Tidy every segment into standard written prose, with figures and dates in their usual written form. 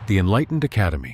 The Enlightened Academy.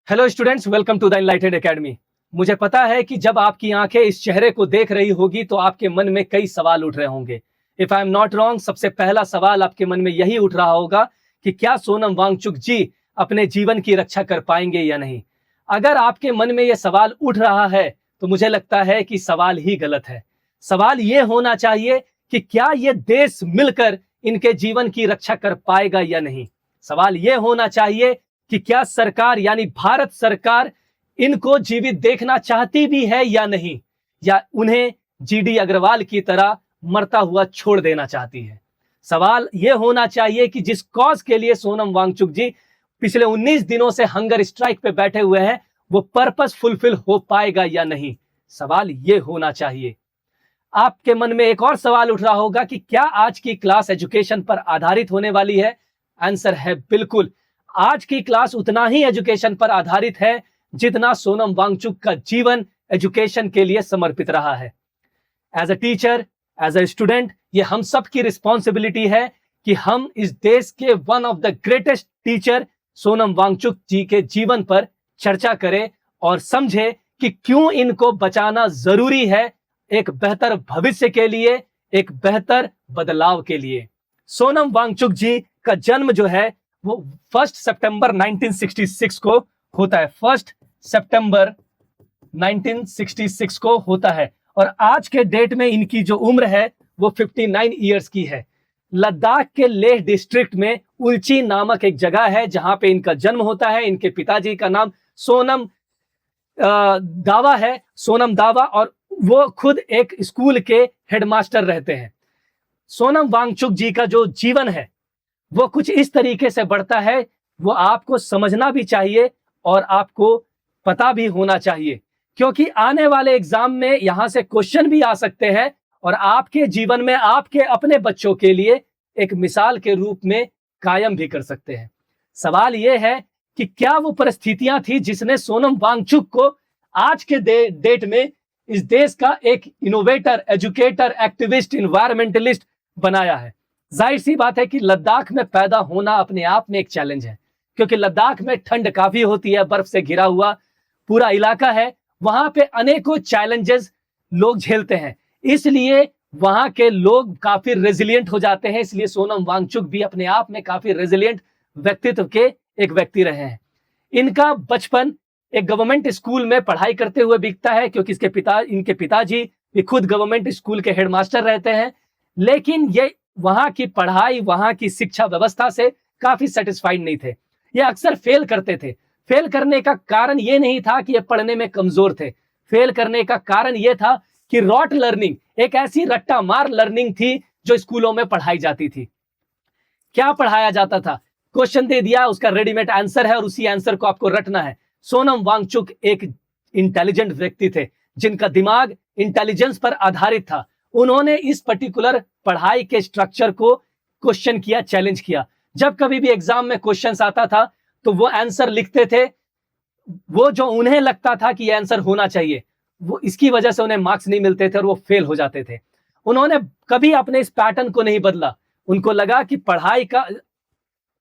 Hello students, welcome to the enlightened academy. मुझे पता है कि जब आपकी आंखें इस चेहरे को देख रही होगी तो आपके मन में कई सवाल उठ रहे होंगे। If I am not wrong, सबसे पहला सवाल आपके मन में यही उठ रहा होगा कि क्या सोनम वांगचुक जी अपने जीवन की रक्षा कर पाएंगे या नहीं। अगर आपके मन में यह सवाल उठ रहा है तो मुझे लगता है कि सवाल ही गलत है। सवाल ये होना चाहिए कि क्या ये देश मिलकर इनके जीवन की रक्षा कर पाएगा या नहीं। सवाल ये होना चाहिए कि क्या सरकार यानी भारत सरकार इनको जीवित देखना चाहती भी है या नहीं, या उन्हें जीडी अग्रवाल की तरह मरता हुआ छोड़ देना चाहती है। सवाल यह होना चाहिए कि जिस कॉज के लिए सोनम वांगचुक जी पिछले 19 दिनों से हंगर स्ट्राइक पे बैठे हुए हैं वो पर्पस फुलफिल हो पाएगा या नहीं। सवाल यह होना चाहिए। आपके मन में एक और सवाल उठ रहा होगा कि क्या आज की क्लास एजुकेशन पर आधारित होने वाली है। आंसर है बिल्कुल। आज की क्लास उतना ही एजुकेशन पर आधारित है जितना सोनम वांगचुक का जीवन एजुकेशन के लिए समर्पित रहा है। As a teacher, as a student, ये हम सब की रिस्पॉन्सिबिलिटी है कि हम इस देश के one of the greatest teacher Sonam Wangchuk ji के जीवन पर चर्चा करें और समझे कि क्यों इनको बचाना जरूरी है एक बेहतर भविष्य के लिए, एक बेहतर बदलाव के लिए। सोनम वांगचुक जी का जन्म जो है वो 1 सितंबर 1966 को होता है। 1 सितंबर 1966 को होता है और आज के डेट में इनकी जो उम्र है वो 59 ईयर्स की है। लद्दाख के लेह डिस्ट्रिक्ट में उल्ची नामक एक जगह है जहां पे इनका जन्म होता है। इनके पिताजी का नाम सोनम दावा है, सोनम दावा, और वो खुद एक स्कूल के हेडमास्टर रहते हैं। सोनम वांगचुक जी का जो जीवन है वो कुछ इस तरीके से बढ़ता है, वो आपको समझना भी चाहिए और आपको पता भी होना चाहिए, क्योंकि आने वाले एग्जाम में यहां से क्वेश्चन भी आ सकते हैं और आपके जीवन में आपके अपने बच्चों के लिए एक मिसाल के रूप में कायम भी कर सकते हैं। सवाल यह है कि क्या वो परिस्थितियां थी जिसने सोनम वांगचुक को आज के डेट में इस देश का एक इनोवेटर, एजुकेटर, एक्टिविस्ट, इन्वायरमेंटलिस्ट बनाया है। जाहिर सी बात है कि लद्दाख में पैदा होना अपने आप में एक चैलेंज है, क्योंकि लद्दाख में ठंड काफी होती है, बर्फ से घिरा हुआ पूरा इलाका है, वहां पे अनेकों चैलेंजेस लोग झेलते हैं, इसलिए वहां के लोग काफी रेजिलियंट हो जाते हैं। इसलिए सोनम वांगचुक भी अपने आप में काफी रेजिलियंट व्यक्तित्व के एक व्यक्ति रहे हैं। इनका बचपन एक गवर्नमेंट स्कूल में पढ़ाई करते हुए बीतता है, क्योंकि इनके पिताजी भी खुद गवर्नमेंट स्कूल के हेडमास्टर रहते हैं, लेकिन ये वहां की पढ़ाई, वहां की शिक्षा व्यवस्था से काफी सेटिस्फाइड नहीं थे। ये अक्सर फेल करते थे। फेल करने का कारण ये नहीं था कि ये पढ़ने में कमजोर थे, फेल करने का कारण ये था कि रॉट लर्निंग, एक ऐसी रट्टा मार लर्निंग थी जो स्कूलों में पढ़ाई जाती थी। क्या पढ़ाया जाता था? क्वेश्चन दे दिया, उसका रेडीमेड आंसर है और उसी आंसर को आपको रटना है। सोनम वांगचुक एक इंटेलिजेंट व्यक्ति थे जिनका दिमाग इंटेलिजेंस पर आधारित था। उन्होंने इस पर्टिकुलर पढ़ाई के स्ट्रक्चर को क्वेश्चन किया, चैलेंज किया। जब कभी भी एग्जाम में क्वेश्चन आता था तो वो आंसर लिखते थे, वो जो उन्हें लगता था कि ये आंसर होना चाहिए, वो इसकी वजह से उन्हें मार्क्स नहीं मिलते थे और वो फेल हो जाते थे। उन्होंने कभी अपने इस पैटर्न को नहीं बदला। उनको लगा कि पढ़ाई का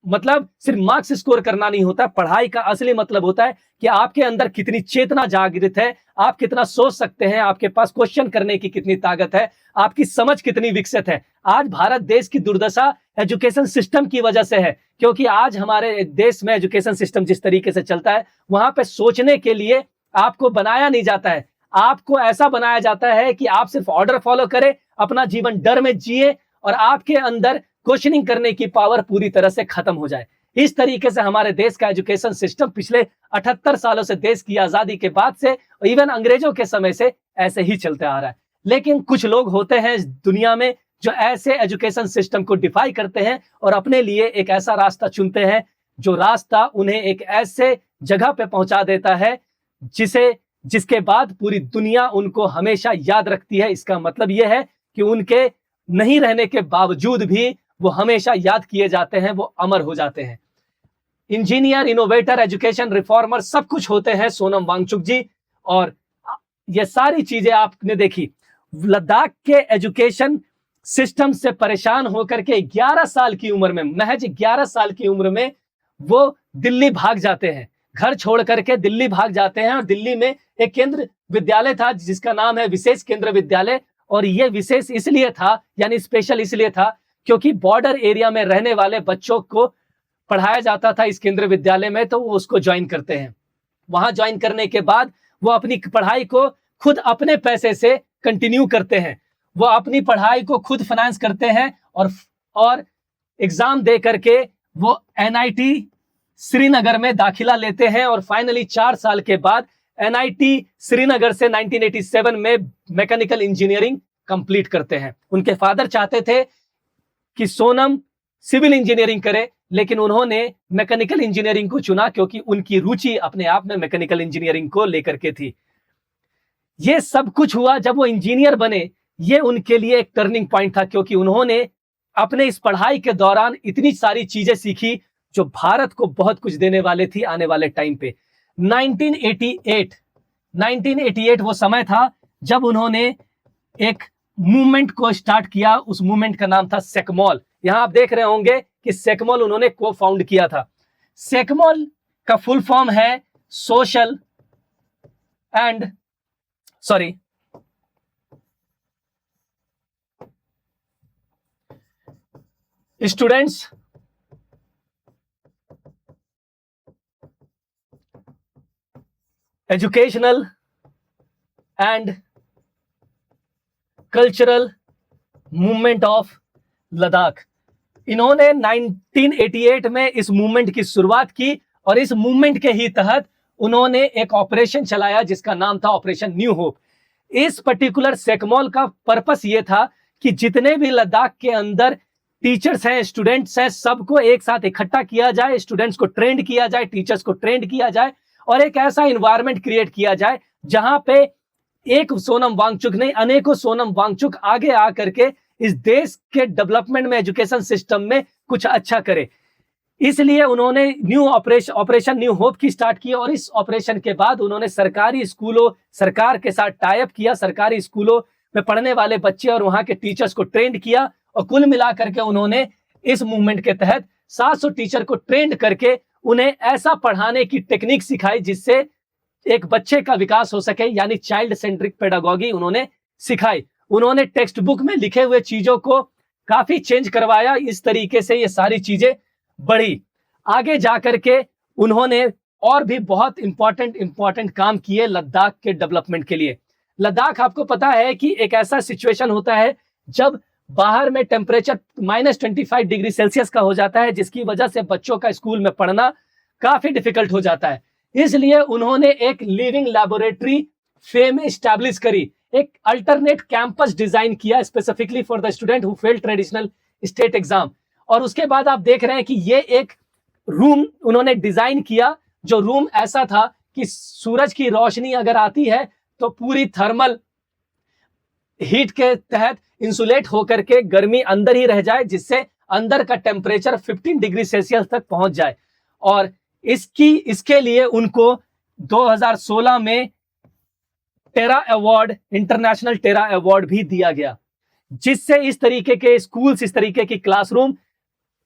मतलब सिर्फ मार्क्स स्कोर करना नहीं होता, पढ़ाई का असली मतलब होता है कि आपके अंदर कितनी चेतना जागृत है, आप कितना सोच सकते हैं, आपके पास क्वेश्चन करने की कितनी ताकत है, आपकी समझ कितनी विकसित है। आज भारत देश की दुर्दशा एजुकेशन सिस्टम की वजह से है, क्योंकि आज हमारे देश में एजुकेशन सिस्टम जिस तरीके से चलता है वहां पे सोचने के लिए आपको बनाया नहीं जाता है। आपको ऐसा बनाया जाता है कि आप सिर्फ ऑर्डर फॉलो करें, अपना जीवन डर में जिए और आपके अंदर क्वेश्चनिंग करने की पावर पूरी तरह से खत्म हो जाए। इस तरीके से हमारे देश का एजुकेशन सिस्टम पिछले 78 सालों से, देश की आजादी के बाद से, इवन अंग्रेजों के समय से ऐसे ही चलते आ रहा है। लेकिन कुछ लोग होते हैं इस दुनिया में जो ऐसे एजुकेशन सिस्टम को डिफाई करते हैं और अपने लिए एक ऐसा रास्ता चुनते हैं जो रास्ता उन्हें एक ऐसे जगह पे पहुंचा देता है जिसके बाद पूरी दुनिया उनको हमेशा याद रखती है। इसका मतलब यह है कि उनके नहीं रहने के बावजूद भी वो हमेशा याद किए जाते हैं, वो अमर हो जाते हैं। इंजीनियर, इनोवेटर, एजुकेशन रिफॉर्मर सब कुछ होते हैं सोनम वांगचुक जी, और ये सारी चीजें आपने देखी। लद्दाख के एजुकेशन सिस्टम से परेशान होकर के 11 साल की उम्र में, महज 11 साल की उम्र में वो दिल्ली भाग जाते हैं, घर छोड़ करके दिल्ली भाग जाते हैं। और दिल्ली में एक केंद्र विद्यालय था जिसका नाम है विशेष केंद्र विद्यालय। और ये विशेष इसलिए था, यानी स्पेशल इसलिए था, क्योंकि बॉर्डर एरिया में रहने वाले बच्चों को पढ़ाया जाता था इस केंद्र विद्यालय में, तो वो उसको ज्वाइन करते हैं। वहां ज्वाइन करने के बाद वो अपनी पढ़ाई को खुद अपने पैसे से कंटिन्यू करते हैं, वो अपनी पढ़ाई को खुद फाइनेंस करते हैं और एग्जाम दे करके वो एनआईटी श्रीनगर में दाखिला लेते हैं। और फाइनली 4 साल के बाद एनआईटी श्रीनगर से 1987 में मैकेनिकल इंजीनियरिंग कंप्लीट करते हैं। उनके फादर चाहते थे कि सोनम सिविल इंजीनियरिंग करे, लेकिन उन्होंने मैकेनिकल इंजीनियरिंग को चुना क्योंकि उनकी रुचि अपने आप में मैकेनिकल इंजीनियरिंग को लेकर के थी। ये सब कुछ हुआ जब वो इंजीनियर बने। ये उनके लिए एक टर्निंग पॉइंट था, क्योंकि उन्होंने अपने इस पढ़ाई के दौरान इतनी सारी चीजें सीखी जो भारत को बहुत कुछ देने वाले थी आने वाले टाइम पे। 1988 वो समय था जब उन्होंने एक मूवमेंट को स्टार्ट किया। उस मूवमेंट का नाम था सेकमॉल। यहां आप देख रहे होंगे कि सेकमॉल उन्होंने को फाउंड किया था। सेकमॉल का फुल फॉर्म है social and students educational and cultural movement of Ladakh. इन्होंने 1988 में इस मूवमेंट की शुरुआत की और इस मूवमेंट के ही तहत उन्होंने एक ऑपरेशन चलाया जिसका नाम था ऑपरेशन न्यू होप। इस पर्टिकुलर सेकमॉल का पर्पस ये था कि जितने भी लद्दाख के अंदर टीचर्स हैं, स्टूडेंट्स हैं, सबको एक साथ इकट्ठा किया जाए, स्टूडेंट्स को ट्रेंड किया जाए, टीचर्स को ट्रेंड किया जाए और एक ऐसा इन्वायरमेंट क्रिएट किया जाए जहां पे एक सोनम वांगचुक नहीं, अनेकों सोनम वांगचुक आगे आकर के इस देश के डेवलपमेंट में, एजुकेशन सिस्टम में कुछ अच्छा करे। इसलिए उन्होंने ऑपरेशन न्यू होप की स्टार्ट की। और इस ऑपरेशन के बाद उन्होंने सरकारी स्कूलों, सरकार के साथ टाई अप किया, सरकारी स्कूलों में पढ़ने वाले बच्चे और वहां के टीचर्स को ट्रेंड किया। और कुल मिलाकर के उन्होंने इस मूवमेंट के तहत 700 टीचर को ट्रेंड करके उन्हें ऐसा पढ़ाने की टेक्निक सिखाई जिससे एक बच्चे का विकास हो सके, यानी चाइल्ड सेंट्रिक पेडागॉजी उन्होंने सिखाई। उन्होंने टेक्स्ट बुक में लिखे हुए चीजों को काफी चेंज करवाया। इस तरीके से ये सारी चीजें बढ़ी। आगे जाकर के उन्होंने और भी बहुत इंपॉर्टेंट काम किए लद्दाख के डेवलपमेंट के लिए। लद्दाख आपको पता है कि एक ऐसा सिचुएशन होता है जब बाहर में टेम्परेचर -25 डिग्री सेल्सियस का हो जाता है, जिसकी वजह से बच्चों का स्कूल में पढ़ना काफी डिफिकल्ट हो जाता है। इसलिए उन्होंने एक लिविंग लैबोरेटरी फेम स्टैब्लिश करी, एक अल्टरनेट कैंपस डिजाइन किया specifically for the student who failed traditional state exam. और उसके बाद आप देख रहे हैं कि ये एक रूम उन्होंने डिजाइन किया, जो रूम ऐसा था कि सूरज की रोशनी अगर आती है तो पूरी थर्मल हीट के तहत इंसुलेट होकर के गर्मी अंदर ही रह जाए, जिससे अंदर का टेम्परेचर 15 डिग्री सेल्सियस तक पहुंच जाए। और इसके लिए उनको 2016 में टेरा अवार्ड, इंटरनेशनल टेरा अवार्ड भी दिया गया, जिससे इस तरीके के स्कूल्स, इस तरीके की क्लासरूम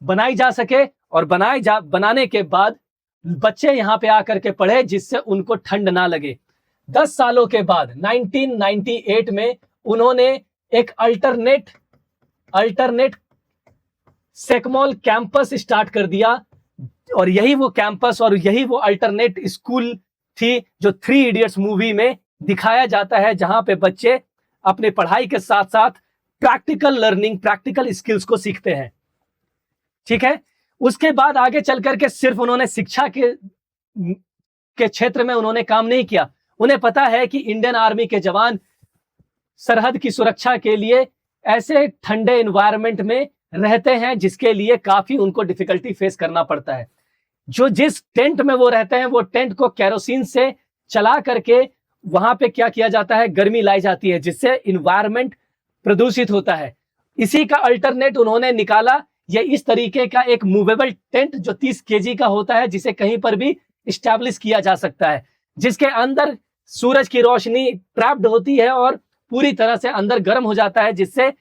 बनाई जा सके और बनाने के बाद बच्चे यहां पे आकर के पढ़े जिससे उनको ठंड ना लगे। 10 सालों के बाद 1998 में उन्होंने एक अल्टरनेट सेकमॉल कैंपस स्टार्ट कर दिया। और यही वो कैंपस और यही वो अल्टरनेट स्कूल थी जो 3 इडियट्स मूवी में दिखाया जाता है, जहां पे बच्चे अपने पढ़ाई के साथ साथ प्रैक्टिकल लर्निंग, प्रैक्टिकल स्किल्स को सीखते हैं। ठीक है। उसके बाद आगे चल करके सिर्फ उन्होंने शिक्षा के क्षेत्र में उन्होंने काम नहीं किया। उन्हें पता है कि इंडियन आर्मी के जवान सरहद की सुरक्षा के लिए ऐसे ठंडे एनवायरनमेंट में रहते हैं जिसके लिए काफी उनको डिफिकल्टी फेस करना पड़ता है। जो जिस टेंट में वो रहते हैं वो टेंट को केरोसिन से चला करके वहां पे क्या किया जाता है, गर्मी लाई जाती है, जिससे इन्वायरमेंट प्रदूषित होता है। इसी का अल्टरनेट उन्होंने निकाला, ये इस तरीके का एक मूवेबल टेंट जो 30 केजी का होता है, जिसे कहीं पर भी स्टैब्लिश किया जा सकता है, जिसके अंदर सूरज की रोशनी ट्रैप्ड होती है और पूरी तरह से अंदर गर्म हो जाता है, जिससे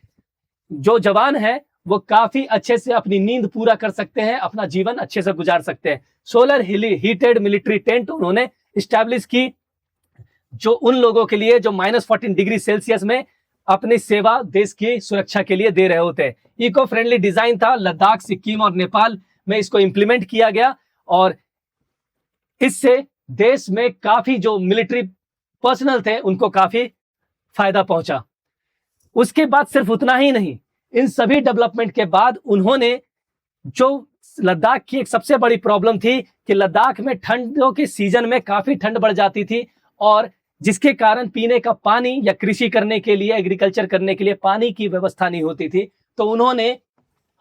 जो जवान है वो काफी अच्छे से अपनी नींद पूरा कर सकते हैं, अपना जीवन अच्छे से गुजार सकते हैं। सोलर हीटेड मिलिट्री टेंट उन्होंने स्टैब्लिश की, जो उन लोगों के लिए जो -14 डिग्री सेल्सियस में अपनी सेवा देश की सुरक्षा के लिए दे रहे होते हैं। इको फ्रेंडली डिजाइन था, लद्दाख, सिक्किम और नेपाल में इसको इंप्लीमेंट किया गया और इससे देश में काफी जो मिलिट्री पर्सनल थे उनको काफी फायदा पहुंचा। उसके बाद सिर्फ उतना ही नहीं, इन सभी डेवलपमेंट के बाद उन्होंने, जो लद्दाख की एक सबसे बड़ी प्रॉब्लम थी कि लद्दाख में ठंडों के सीजन में काफी ठंड बढ़ जाती थी और जिसके कारण पीने का पानी या कृषि करने के लिए, एग्रीकल्चर करने के लिए पानी की व्यवस्था नहीं होती थी, तो उन्होंने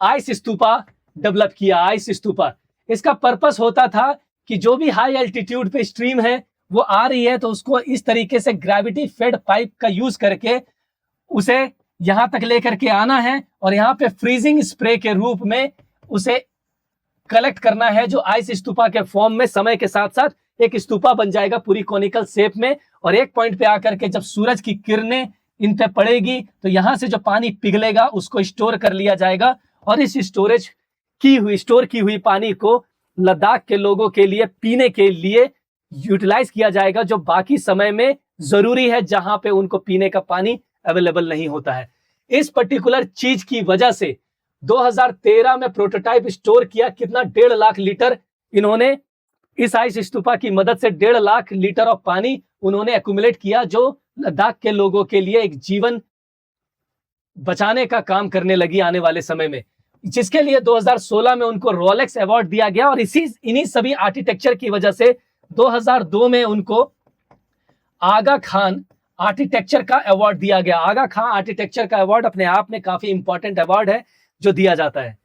आइस स्तूपा डेवलप किया। आइस स्तूपा, इसका पर्पस होता था कि जो भी हाई एल्टीट्यूड पे स्ट्रीम है वो आ रही है तो उसको इस तरीके से ग्रेविटी फेड पाइप का यूज करके उसे यहां तक लेकर के आना है और यहां पे फ्रीजिंग स्प्रे के रूप में उसे कलेक्ट करना है, जो आइस स्तूपा के फॉर्म में समय के साथ साथ एक स्तूपा बन जाएगा पूरी कॉनिकल शेप में। और एक पॉइंट पे आकर के जब सूरज की किरणें इन पे पड़ेगी तो यहां से जो पानी पिघलेगा उसको स्टोर कर लिया जाएगा और इस स्टोर की हुई पानी को लद्दाख के लोगों के लिए पीने के लिए यूटिलाइज किया जाएगा, जो बाकी समय में जरूरी है जहां पे उनको पीने का पानी अवेलेबल नहीं होता है। इस पर्टिकुलर चीज की वजह से 2013 में प्रोटोटाइप स्टोर किया, कितना 1.5 लाख लीटर इन्होंने इस आइस स्तूपा की मदद से 1.5 लाख लीटर ऑफ पानी उन्होंने एक्यूमुलेट किया, जो लद्दाख के लोगों के लिए एक जीवन बचाने का काम करने लगी आने वाले समय में, जिसके लिए 2016 में उनको रोलेक्स अवार्ड दिया गया। और इन्हीं सभी आर्किटेक्चर की वजह से 2002 में उनको आगा खान आर्किटेक्चर का अवार्ड दिया गया। आगा खान आर्किटेक्चर का अवार्ड अपने आप में काफी इंपॉर्टेंट अवार्ड है जो दिया जाता है।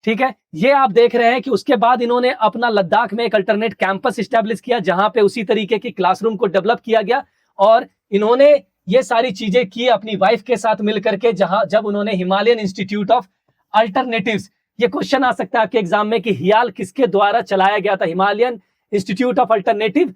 ठीक है, ये आप देख रहे हैं कि उसके बाद इन्होंने अपना लद्दाख में एक अल्टरनेट कैंपस स्टैब्लिश किया जहां पे उसी तरीके की क्लासरूम को डेवलप किया गया और इन्होंने ये सारी चीजें की अपनी वाइफ के साथ मिलकर के, जब उन्होंने हिमालयन इंस्टीट्यूट ऑफ अल्टरनेटिव्स, ये क्वेश्चन आ सकता है आपके एग्जाम में कि हियाल किसके द्वारा चलाया गया था, हिमालयन इंस्टीट्यूट ऑफ अल्टरनेटिव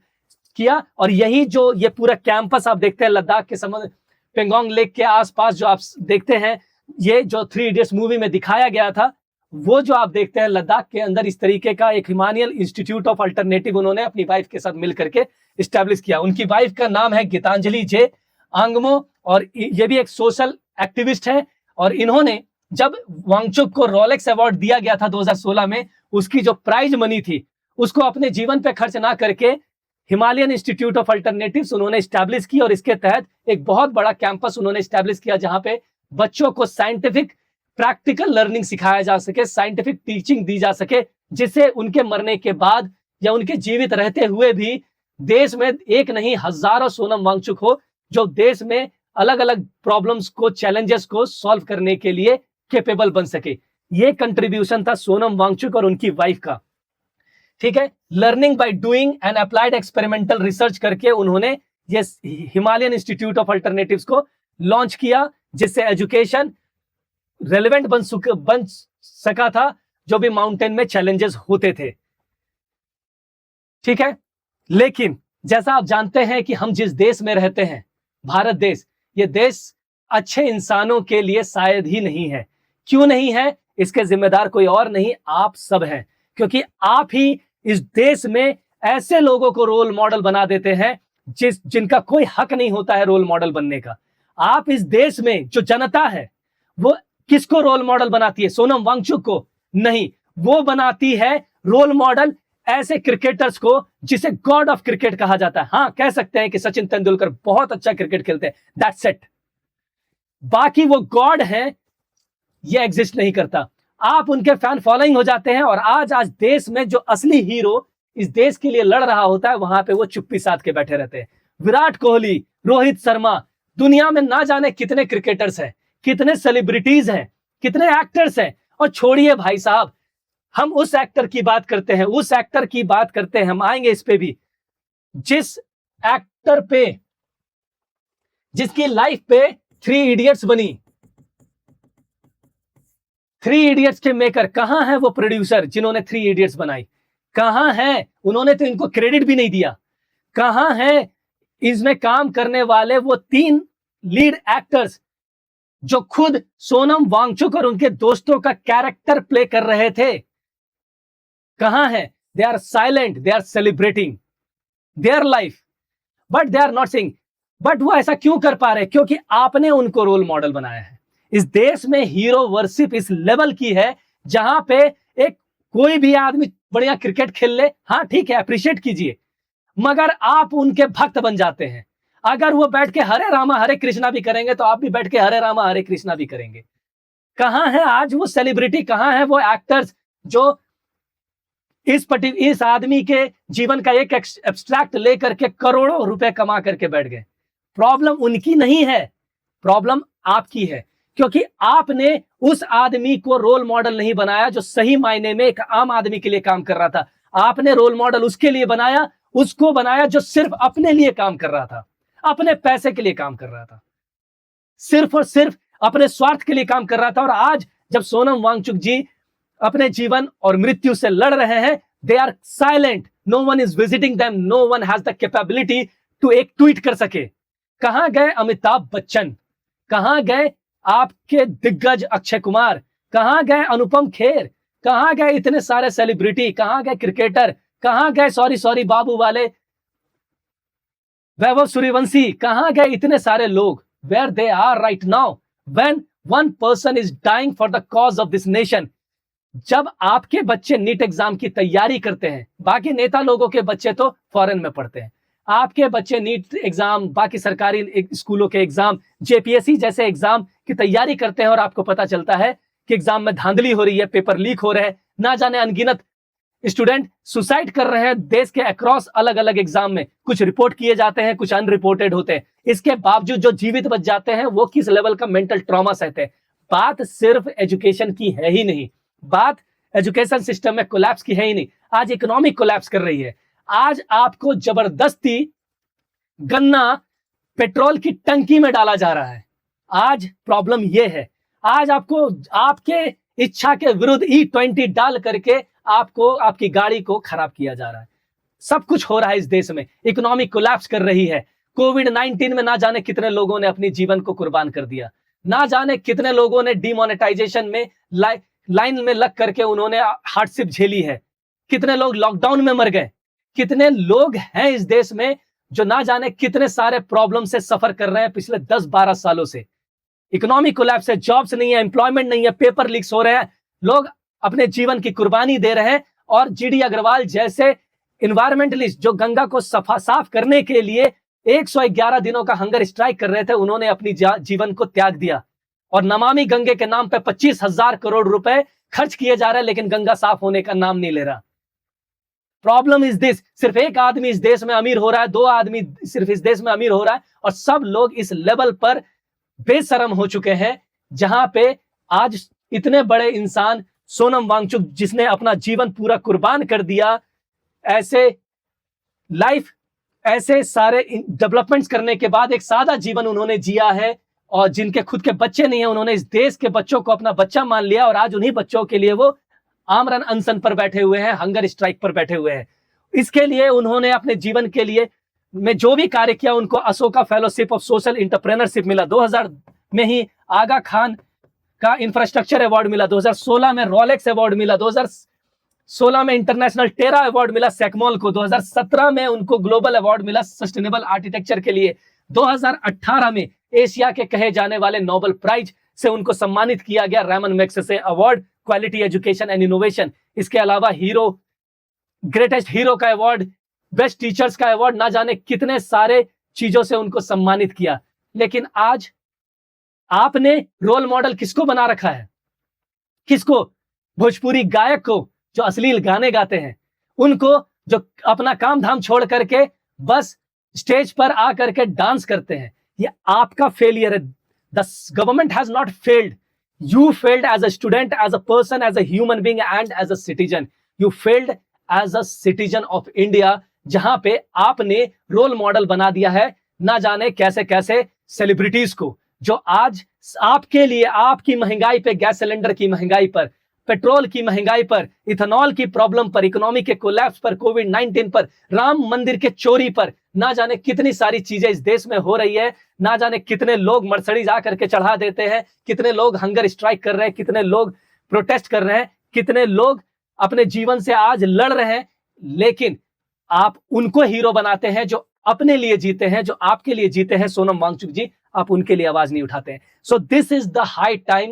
किया। और यही जो ये पूरा कैंपस आप देखते हैं लद्दाख के समुद्र पेंगोंग लेक के आसपास जो आप देखते हैं, ये जो 3 इडियट्स मूवी में दिखाया गया था, वो जो आप देखते हैं लद्दाख के अंदर इस तरीके का एक हिमालयन इंस्टीट्यूट ऑफ अल्टरनेटिव उन्होंने अपनी वाइफ के साथ मिलकर के स्टैब्लिश किया। उनकी वाइफ का नाम है गीतांजलि जे आंगमो और ये भी एक सोशल एक्टिविस्ट है। और इन्होंने जब वांगचुक को रोलेक्स अवार्ड दिया गया था 2016 में, उसकी जो प्राइज मनी थी उसको अपने जीवन पे खर्च ना करके हिमालयन इंस्टीट्यूट ऑफ अल्टरनेटिव्स उन्होंने स्टैब्लिश की और इसके तहत एक बहुत बड़ा कैंपस उन्होंने स्टैब्लिश किया जहां पे बच्चों को साइंटिफिक प्रैक्टिकल लर्निंग सिखाया जा सके, साइंटिफिक टीचिंग दी जा सके, जिससे उनके मरने के बाद या उनके जीवित रहते हुए भी देश में एक नहीं हजारों सोनम वांगचुक हो जो देश में अलग अलग प्रॉब्लम्स को, चैलेंजेस को सॉल्व करने के लिए कैपेबल बन सके। ये कंट्रीब्यूशन था सोनम वांगचुक और उनकी वाइफ का। ठीक है, learning by doing and applied experimental research करके उन्होंने ये हिमालयन इंस्टीट्यूट ऑफ अल्टरनेटिव्स को लॉन्च किया, जिससे एजुकेशन रेलेवेंट बन सका था जो भी माउंटेन में चैलेंजेस होते थे। ठीक है, लेकिन जैसा आप जानते हैं कि हम जिस देश में रहते हैं, भारत देश, ये देश अच्छे इंसानों के लिए शायद ही नहीं है। क्यों नहीं है? इसके जिम्मेदार कोई और नहीं, आप सब हैं, क्योंकि आप ही इस देश में ऐसे लोगों को रोल मॉडल बना देते हैं जिनका कोई हक नहीं होता है रोल मॉडल बनने का। आप इस देश में जो जनता है वो किसको रोल मॉडल बनाती है? सोनम वांगचुक को नहीं, वो बनाती है रोल मॉडल ऐसे क्रिकेटर्स को जिसे गॉड ऑफ क्रिकेट कहा जाता है। हाँ, कह सकते हैं कि सचिन तेंदुलकर बहुत अच्छा क्रिकेट खेलते हैं, दैट्स इट। बाकी वो गॉड है, ये एग्जिस्ट नहीं करता। आप उनके फैन फॉलोइंग हो जाते हैं और आज देश में जो असली हीरो इस देश के लिए लड़ रहा होता है वहां पे वो चुप्पी साध के बैठे रहते हैं। विराट कोहली, रोहित शर्मा, दुनिया में ना जाने कितने क्रिकेटर्स हैं, कितने सेलिब्रिटीज हैं, कितने एक्टर्स हैं। और छोड़िए भाई साहब, हम उस एक्टर की बात करते हैं, उस एक्टर की बात करते हैं, हम आएंगे इस पे भी, जिस एक्टर पे, जिसकी लाइफ पे 3 इडियट्स बनी। 3 इडियट्स के मेकर कहां है? वो प्रोड्यूसर जिन्होंने 3 इडियट्स बनाई, कहां है? उन्होंने तो इनको क्रेडिट भी नहीं दिया। कहां है इसमें काम करने वाले वो 3 लीड एक्टर्स जो खुद सोनम वांगचुक और उनके दोस्तों का कैरेक्टर प्ले कर रहे थे, कहां है? They are silent, they are celebrating their life, but they are not sing. But वो ऐसा क्यों कर पा रहे? क्योंकि आपने उनको रोल मॉडल बनाया है। इस देश में हीरो वर्शिप इस लेवल की है जहां पे एक कोई भी आदमी बढ़िया क्रिकेट खेल ले, हाँ ठीक है, अप्रिशिएट कीजिए, मगर आप उनके भक्त बन जाते हैं। अगर वो बैठ के हरे रामा हरे कृष्णा भी करेंगे तो आप भी बैठ के हरे रामा हरे कृष्णा भी करेंगे। कहां है आज वो सेलिब्रिटी, कहां है वो एक्टर्स जो इस आदमी के जीवन का एक एब्स्ट्रैक्ट लेकर के करोड़ों रुपए कमा करके बैठ गए? प्रॉब्लम उनकी नहीं है, प्रॉब्लम आपकी है, क्योंकि आपने उस आदमी को रोल मॉडल नहीं बनाया जो सही मायने में एक आम आदमी के लिए काम कर रहा था। आपने रोल मॉडल उसके लिए बनाया, उसको बनाया जो सिर्फ अपने लिए काम कर रहा था, अपने पैसे के लिए काम कर रहा था, सिर्फ और सिर्फ अपने स्वार्थ के लिए काम कर रहा था। और आज जब सोनम वांगचुक जी अपने जीवन और मृत्यु से लड़ रहे हैं, they are silent, no one is visiting them, no one has the capability to एक ट्वीट कर सके। कहां गए अमिताभ बच्चन? कहां गए आपके दिग्गज अक्षय कुमार? कहां गए अनुपम खेर? कहां गए इतने सारे सेलिब्रिटी? कहां गए क्रिकेटर? कहां गए सॉरी बाबू वाले वैभव सूर्यवंशी? कहां गए इतने सारे लोग? Where they are right now when one person is dying for the cause of this nation. जब आपके बच्चे नीट एग्जाम की तैयारी करते हैं, बाकी नेता लोगों के बच्चे तो फॉरेन में पढ़ते हैं, आपके बच्चे नीट एग्जाम, बाकी सरकारी स्कूलों के एग्जाम, जेपीएससी जैसे एग्जाम की तैयारी करते हैं और आपको पता चलता है कि एग्जाम में धांधली हो रही है, पेपर लीक हो रहे हैं, ना जाने अनगिनत स्टूडेंट सुसाइड कर रहे हैं देश के अक्रॉस अलग अलग एग्जाम में। कुछ रिपोर्ट किए जाते हैं, कुछ अनरिपोर्टेड होते हैं। इसके बावजूद जो जीवित बच जाते हैं वो किस लेवल का मेंटल ट्रॉमा सहते हैं। बात सिर्फ एजुकेशन की है ही नहीं, बात एजुकेशन सिस्टम में कोलैप्स की है ही नहीं, आज इकोनॉमिक कोलैप्स कर रही है। आज आपको जबरदस्ती गन्ना पेट्रोल की टंकी में डाला जा रहा है। आज प्रॉब्लम यह है, आज आपको आपके इच्छा के विरुद्ध E20 डाल करके आपको आपकी गाड़ी को खराब किया जा रहा है। सब कुछ हो रहा है इस देश में, इकोनॉमिक कोलैप्स कर रही है। कोविड-19 में ना जाने कितने लोगों ने अपनी जीवन को कुर्बान कर दिया, ना जाने कितने लोगों ने डिमोनेटाइजेशन में लाइन में लग करके उन्होंने हार्डशिप झेली है, कितने लोग लॉकडाउन में मर गए, कितने लोग हैं इस देश में जो ना जाने कितने सारे प्रॉब्लम से सफर कर रहे हैं पिछले 10-12 सालों से। इकोनॉमिक कोलैप्स है, जॉब्स नहीं है, एम्प्लॉयमेंट नहीं है, पेपर लीक्स हो रहे हैं, लोग अपने जीवन की कुर्बानी दे रहे हैं। और जीडी अग्रवाल जैसे इन्वायरमेंटलिस्ट जो गंगा को साफ करने के लिए 111 दिनों का हंगर स्ट्राइक कर रहे थे, उन्होंने अपनी जीवन को त्याग दिया। और नमामि गंगे के नाम पे 25,000 करोड़ रुपए खर्च किए जा रहे हैं, लेकिन गंगा साफ होने का नाम नहीं ले रहा। प्रॉब्लम इज दिस, सिर्फ एक आदमी इस देश में अमीर हो रहा है, 2 आदमी सिर्फ इस देश में अमीर हो रहा है, और सब लोग इस लेवल पर बेशरम हो चुके हैं जहां पे आज इतने बड़े इंसान सोनम वांगचुक जिसने अपना जीवन पूरा कुर्बान कर दिया, ऐसे लाइफ, ऐसे सारे डेवलपमेंट्स करने के बाद एक सादा जीवन उन्होंने जिया है, और जिनके खुद के बच्चे नहीं है, उन्होंने इस देश के बच्चों को अपना बच्चा मान लिया, और आज उन्हीं बच्चों के लिए वो आमरण अनशन पर बैठे हुए हैं, हंगर स्ट्राइक पर बैठे हुए हैं। इसके लिए उन्होंने अपने जीवन के लिए में जो भी कार्य किया, उनको Ashoka fellowship of social entrepreneurship मिला, 2000 में ही आगा खान का इंफ्रास्ट्रक्चर अवार्ड मिला, 2016 में रोलेक्स अवार्ड मिला, 2016 में इंटरनेशनल टेरा अवार्ड मिला सेकमोल को, 2017 में उनको ग्लोबल अवार्ड मिला सस्टेनेबल आर्किटेक्चर के लिए, 2018 में एशिया के कहे जाने वाले नोबेल प्राइज से उनको सम्मानित किया गया, Ramon Magsaysay award, quality education and innovation. इसके अलावा हीरो, ग्रेटेस्ट हीरो का अवार्ड, बेस्ट टीचर्स का अवार्ड, ना जाने कितने सारे चीजों से उनको सम्मानित किया। लेकिन आज आपने रोल मॉडल किसको बना रखा है? किसको? भोजपुरी गायक को जो अश्लील गाने गाते हैं, उनको जो अपना काम धाम छोड़ करके बस स्टेज पर आकर के डांस करते हैं। ये आपका फेलियर है। The government has not failed, you failed as a student, as a person, as a human being and as a citizen. You failed as a citizen of India, जहां पे आपने रोल मॉडल बना दिया है ना जाने कैसे कैसे सेलिब्रिटीज को, जो आज आपके लिए आपकी महंगाई पे, गैस सिलेंडर की महंगाई पर पेट्रोल की महंगाई पर, इथेनॉल की प्रॉब्लम पर, इकोनॉमी के कोलैप्स पर, कोविड-19 पर, राम मंदिर के चोरी पर, ना जाने कितनी सारी चीजें इस देश में हो रही है। ना जाने कितने लोग मर्सिडीज आकर के चढ़ा देते हैं, कितने लोग हंगर स्ट्राइक कर रहे हैं, कितने लोग प्रोटेस्ट कर रहे हैं, कितने लोग अपने जीवन से आज लड़ रहे हैं। लेकिन आप उनको हीरो बनाते हैं जो अपने लिए जीते हैं, जो आपके लिए जीते हैं। सोनम वांगचुक जी, आप उनके लिए आवाज नहीं उठाते हैं। So this is the high time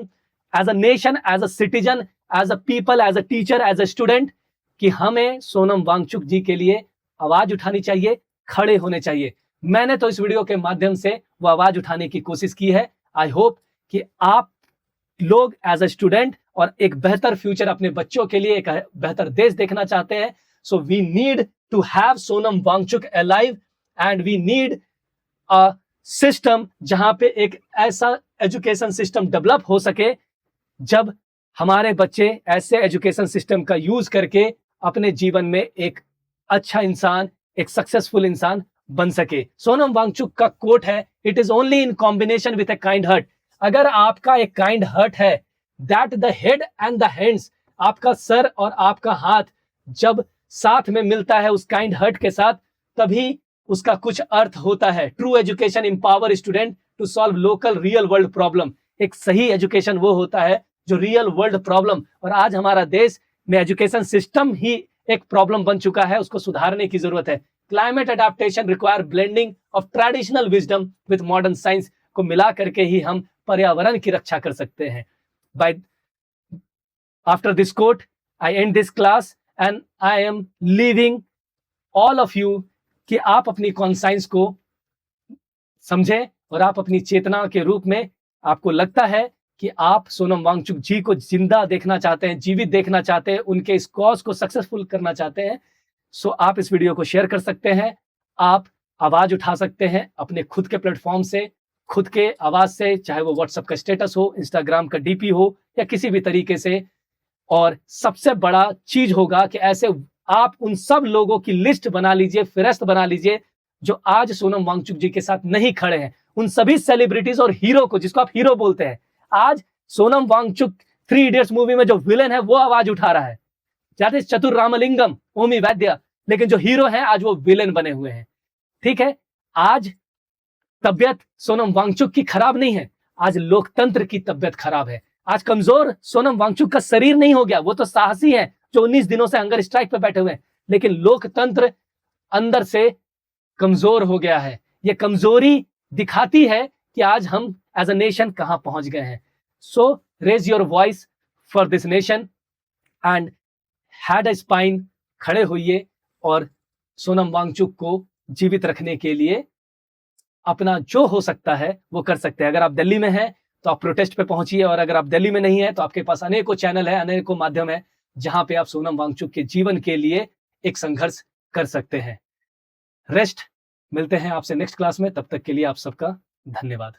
as a nation, as a citizen, as a people, as a teacher, as a student, कि हमें सोनम वांगचुक जी के लिए आवाज उठानी चाहिए, खड़े होने चाहिए। मैंने तो इस वीडियो के माध्यम से वो आवाज उठाने की कोशिश की है। आई होप कि आप लोग एज अ स्टूडेंट और एक बेहतर फ्यूचर अपने बच्चों के लिए, एक बेहतर देश देखना चाहते हैं। So we need to have Sonam Wangchuk alive and we need a system जहां पे एक ऐसा एजुकेशन सिस्टम डेवलप हो सके जब हमारे बच्चे ऐसे एजुकेशन सिस्टम का यूज करके अपने जीवन में एक अच्छा इंसान, एक सक्सेसफुल इंसान बन सके। सोनम वांगचुक का कोट है, it is only in combination with a kind heart. अगर आपका एक काइंड हार्ट है, that the head and the hands, आपका सर और आपका हाथ जब साथ में मिलता है उस काइंड हार्ट के साथ, तभी उसका कुछ अर्थ होता है। True education empower student to solve local real world problem. एक सही एजुकेशन वो होता है जो रियल वर्ल्ड प्रॉब्लम, और आज हमारा देश में एजुकेशन सिस्टम ही एक प्रॉब्लम बन चुका है, उसको सुधारने की जरूरत है। Climate adaptation require blending of traditional wisdom with modern science को मिला करके ही हम पर्यावरण की रक्षा कर सकते हैं। Bye after this quote I end this class and I am leaving all of you कि आप अपनी कॉन्साइंस को समझें और आप अपनी चेतना के रूप में, आपको लगता है कि आप सोनम वांगचुक जी को जिंदा देखना चाहते हैं, जीवित देखना चाहते हैं, उनके इस कॉज को सक्सेसफुल करना चाहते हैं, सो आप इस वीडियो को शेयर कर सकते हैं। आप आवाज उठा सकते हैं अपने खुद के प्लेटफॉर्म से, खुद के आवाज से, चाहे वो व्हाट्सएप का स्टेटस हो, इंस्टाग्राम का डीपी हो, या किसी भी तरीके से। और सबसे बड़ा चीज होगा कि ऐसे आप उन सब लोगों की लिस्ट बना लीजिए, फहरिस्त बना लीजिए जो आज सोनम वांगचुक जी के साथ नहीं खड़े हैं। उन सभी सेलिब्रिटीज और हीरो को, जिसको आप हीरो बोलते हैं, आज सोनम वांगचुक 3 इडियट्स मूवी में जो विलेन है वो आवाज उठा रहा है, जाते चतुर रामलिंगम, ओमी वैद्य, लेकिन जो हीरो है आज वो विलेन बने हुए हैं। ठीक है, आज तबियत सोनम वांगचुक की खराब नहीं है, आज लोकतंत्र की तबियत खराब है। आज कमजोर सोनम वांगचुक का शरीर नहीं हो गया, वो तो साहसी है जो 19 दिनों से हंगर स्ट्राइक पे बैठे हुए हैं, लेकिन लोकतंत्र अंदर से कमजोर हो गया है। ये कमजोरी दिखाती है कि आज हम एज अ नेशन कहां पहुंच गए हैं। So raise your voice for this nation and had a spine, खड़े होइए और सोनम वांगचुक को जीवित रखने के लिए अपना जो हो सकता है वो कर सकते हैं। अगर आप दिल्ली में हैं तो आप प्रोटेस्ट पे पहुंचिए, और अगर आप दिल्ली में नहीं है तो आपके पास अनेकों चैनल है, अनेकों माध्यम है जहां पे आप सोनम वांगचुक के जीवन के लिए एक संघर्ष कर सकते हैं। रेस्ट, मिलते हैं आपसे नेक्स्ट क्लास में, तब तक के लिए आप सबका धन्यवाद।